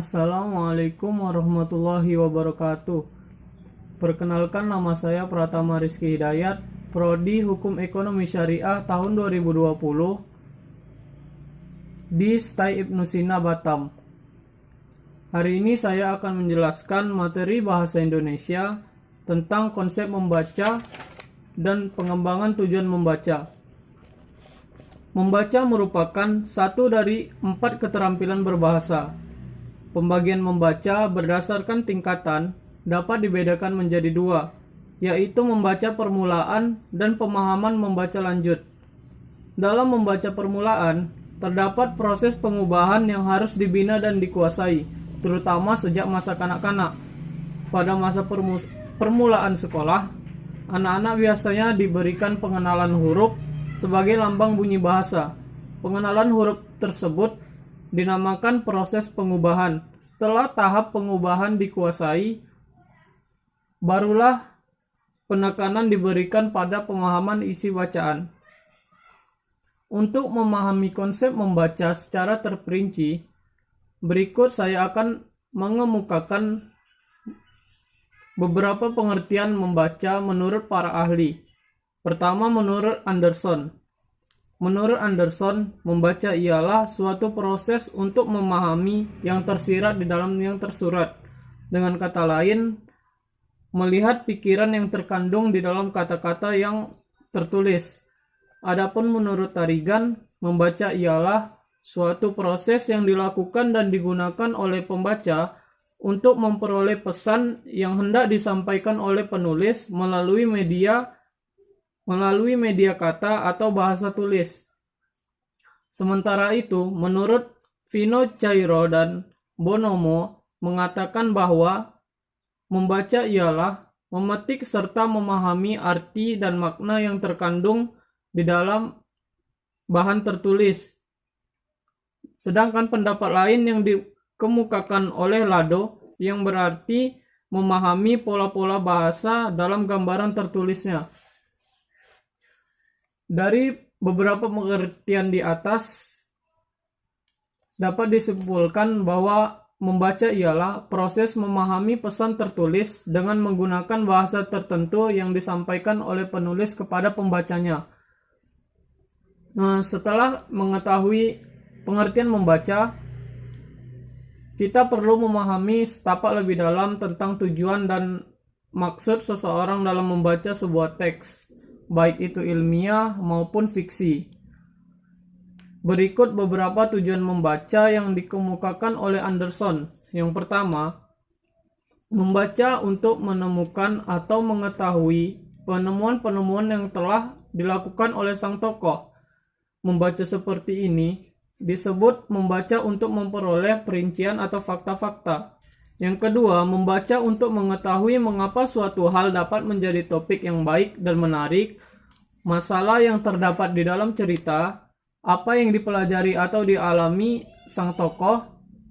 Assalamualaikum warahmatullahi wabarakatuh. Perkenalkan, nama saya Pratama Rizky Hidayat, Prodi Hukum Ekonomi Syariah tahun 2020 di STAI Ibnu Sina, Batam. Hari ini saya akan menjelaskan materi bahasa Indonesia tentang konsep membaca dan pengembangan tujuan membaca. Membaca merupakan satu dari 4 keterampilan berbahasa. Pembagian membaca berdasarkan tingkatan dapat dibedakan menjadi 2, yaitu membaca permulaan dan pemahaman membaca lanjut. Dalam membaca permulaan, terdapat proses pengubahan yang harus dibina dan dikuasai, terutama sejak masa kanak-kanak. Pada masa permulaan sekolah, anak-anak biasanya diberikan pengenalan huruf sebagai lambang bunyi bahasa. Pengenalan huruf tersebut dinamakan proses pengubahan. Setelah tahap pengubahan dikuasai, barulah penekanan diberikan pada pemahaman isi bacaan. Untuk memahami konsep membaca secara terperinci, berikut saya akan mengemukakan beberapa pengertian membaca menurut para ahli. Pertama, menurut Anderson. Menurut Anderson, membaca ialah suatu proses untuk memahami yang tersirat di dalam yang tersurat. Dengan kata lain, melihat pikiran yang terkandung di dalam kata-kata yang tertulis. Adapun menurut Tarigan, membaca ialah suatu proses yang dilakukan dan digunakan oleh pembaca untuk memperoleh pesan yang hendak disampaikan oleh penulis melalui media kata atau bahasa tulis. Sementara itu, menurut Vino Cairo dan Bonomo mengatakan bahwa membaca ialah memetik serta memahami arti dan makna yang terkandung di dalam bahan tertulis. Sedangkan pendapat lain yang dikemukakan oleh Lado yang berarti memahami pola-pola bahasa dalam gambaran tertulisnya. Dari beberapa pengertian di atas dapat disimpulkan bahwa membaca ialah proses memahami pesan tertulis dengan menggunakan bahasa tertentu yang disampaikan oleh penulis kepada pembacanya. Nah, setelah mengetahui pengertian membaca, kita perlu memahami setapak lebih dalam tentang tujuan dan maksud seseorang dalam membaca sebuah teks, baik itu ilmiah maupun fiksi. Berikut beberapa tujuan membaca yang dikemukakan oleh Anderson. Yang pertama, membaca untuk menemukan atau mengetahui penemuan-penemuan yang telah dilakukan oleh sang tokoh. Membaca seperti ini disebut membaca untuk memperoleh perincian atau fakta-fakta. Yang kedua, membaca untuk mengetahui mengapa suatu hal dapat menjadi topik yang baik dan menarik, masalah yang terdapat di dalam cerita, apa yang dipelajari atau dialami sang tokoh,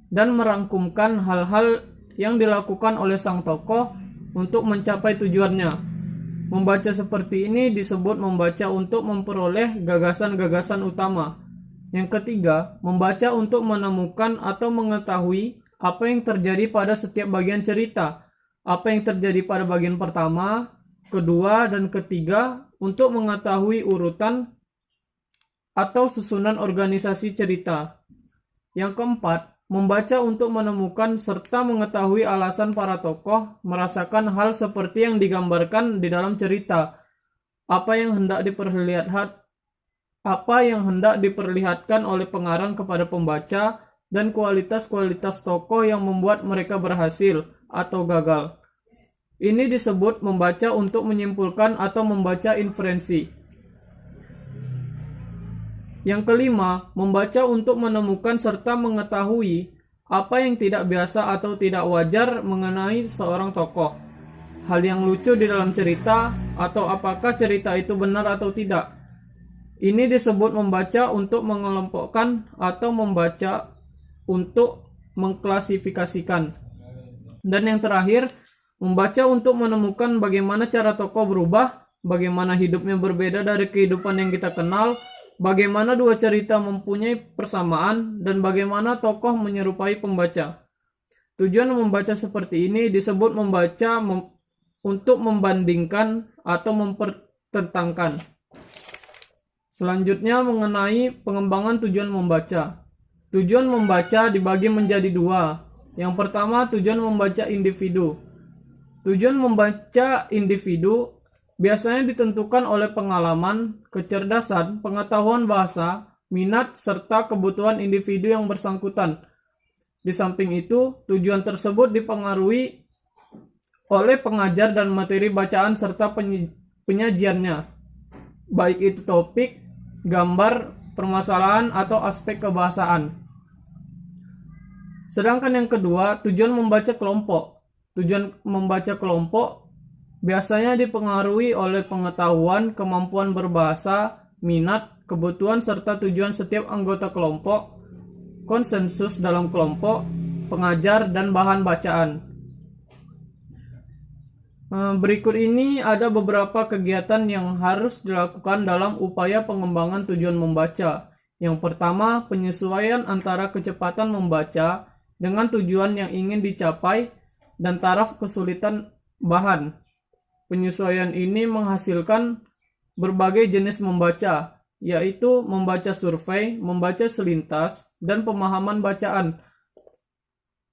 dan merangkumkan hal-hal yang dilakukan oleh sang tokoh untuk mencapai tujuannya. Membaca seperti ini disebut membaca untuk memperoleh gagasan-gagasan utama. Yang ketiga, membaca untuk menemukan atau mengetahui apa yang terjadi pada setiap bagian cerita, apa yang terjadi pada bagian pertama, kedua, dan ketiga untuk mengetahui urutan atau susunan organisasi cerita. Yang keempat, membaca untuk menemukan serta mengetahui alasan para tokoh merasakan hal seperti yang digambarkan di dalam cerita, apa yang hendak diperlihatkan oleh pengarang kepada pembaca, dan kualitas-kualitas tokoh yang membuat mereka berhasil atau gagal. Ini disebut membaca untuk menyimpulkan atau membaca inferensi. Yang kelima, membaca untuk menemukan serta mengetahui apa yang tidak biasa atau tidak wajar mengenai seorang tokoh. Hal yang lucu di dalam cerita atau apakah cerita itu benar atau tidak. Ini disebut membaca untuk mengelompokkan atau membaca untuk mengklasifikasikan. Dan yang terakhir, membaca untuk menemukan bagaimana cara tokoh berubah, bagaimana hidupnya berbeda dari kehidupan yang kita kenal, bagaimana dua cerita mempunyai persamaan, dan bagaimana tokoh menyerupai pembaca. Tujuan membaca seperti ini disebut membaca untuk membandingkan atau mempertentangkan. Selanjutnya mengenai pengembangan tujuan membaca. Tujuan membaca dibagi menjadi dua. Yang pertama, tujuan membaca individu. Tujuan membaca individu biasanya ditentukan oleh pengalaman, kecerdasan, pengetahuan bahasa, minat, serta kebutuhan individu yang bersangkutan. Di samping itu, tujuan tersebut dipengaruhi oleh pengajar dan materi bacaan serta penyajiannya, baik itu topik, gambar, permasalahan, atau aspek kebahasaan. Sedangkan yang kedua, tujuan membaca kelompok. Tujuan membaca kelompok biasanya dipengaruhi oleh pengetahuan, kemampuan berbahasa, minat, kebutuhan, serta tujuan setiap anggota kelompok, konsensus dalam kelompok, pengajar, dan bahan bacaan. Berikut ini ada beberapa kegiatan yang harus dilakukan dalam upaya pengembangan tujuan membaca. Yang pertama, penyesuaian antara kecepatan membaca dengan tujuan yang ingin dicapai dan taraf kesulitan bahan. Penyesuaian ini menghasilkan berbagai jenis membaca, yaitu membaca survei, membaca selintas, dan pemahaman bacaan.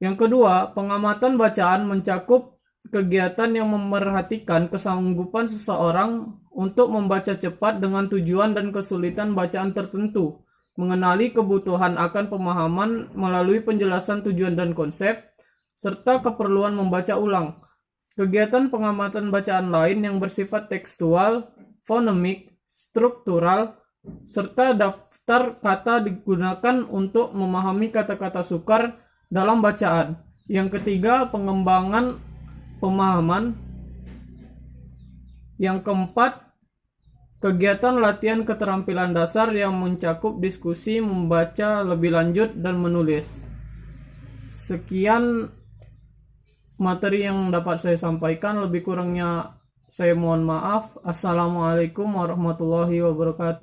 Yang kedua, pengamatan bacaan mencakup kegiatan yang memerhatikan kesanggupan seseorang untuk membaca cepat dengan tujuan dan kesulitan bacaan tertentu, mengenali kebutuhan akan pemahaman melalui penjelasan tujuan dan konsep, serta keperluan membaca ulang. Kegiatan pengamatan bacaan lain yang bersifat tekstual, fonemik, struktural, serta daftar kata digunakan untuk memahami kata-kata sukar dalam bacaan. Yang ketiga, pengembangan pemahaman. Yang keempat, kegiatan latihan keterampilan dasar yang mencakup diskusi, membaca lebih lanjut, dan menulis. Sekian materi yang dapat saya sampaikan, lebih kurangnya saya mohon maaf. Assalamualaikum warahmatullahi wabarakatuh.